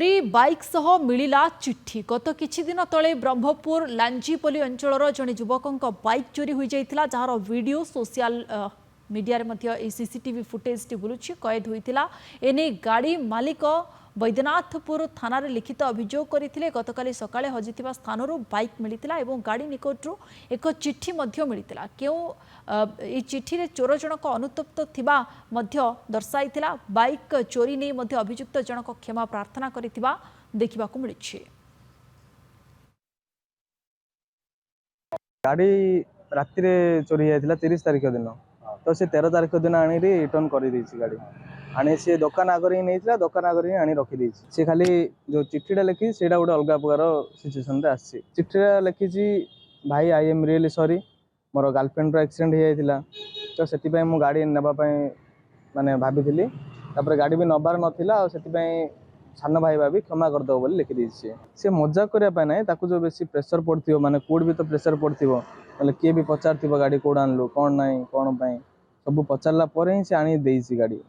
चोरी बाइक सह मिलिला चिट्ठी। गत किछि दिन तले ब्रह्मपुर लांजीपल्ली अंचलर जड़े युवक बाइक चोरी हो जाइतिला, जार वीडियो सोशल मीडिया रे मध्य सीसीटीवी फुटेज टी बुलुछि। कैद होइतिला एने गाड़ी मालिक बैद्यनाथपुर थाना रे लिखित अभियोग करथिले। गतकाली सकाळे हजिथिबा स्थानरू बाइक मिलितिला एवं गाड़ी निकटरू एक चिट्ठी मध्य मिलितिला। केउ ए चिट्ठी रे चोर जनक अनुतप्त थिबा मध्य दर्शाइतिला। बाइक चोरी नै मध्य अभियुक्त जनक क्षमा प्रार्थना करिथिबा देखिबाकू मिलिछि। गाड़ी राति रे चोरी जाइतिला 30 तारिख दिन, तो से 13 तारिख दिन आनी रिटर्न कर दी गाड़ी आनी सी दुकान आगे नहीं था, दुकान आगे आनी रखी सी खाली जो चिट्ठीटा लिखी से गोटे अलग प्रकार सिचुएसन आसी। चिट्ठीटा लिखी भाई I am really sorry, more girlfriend accident हो जाता, तो से गाड़ी नापी माने भाभी तापर गाड़ी भी नबार नाला से सान भाई भाभी क्षमा करदेव बोली लिखी देसी। सी मजाक करने ना ताकू जो बेसी प्रेसर पड़ो माने कौट भी तो प्रेसर पड़ो ना किए भी पचार गाड़ी कौट आणलु कौन ना कौन सब पचारा ही से आनी गाड़ी।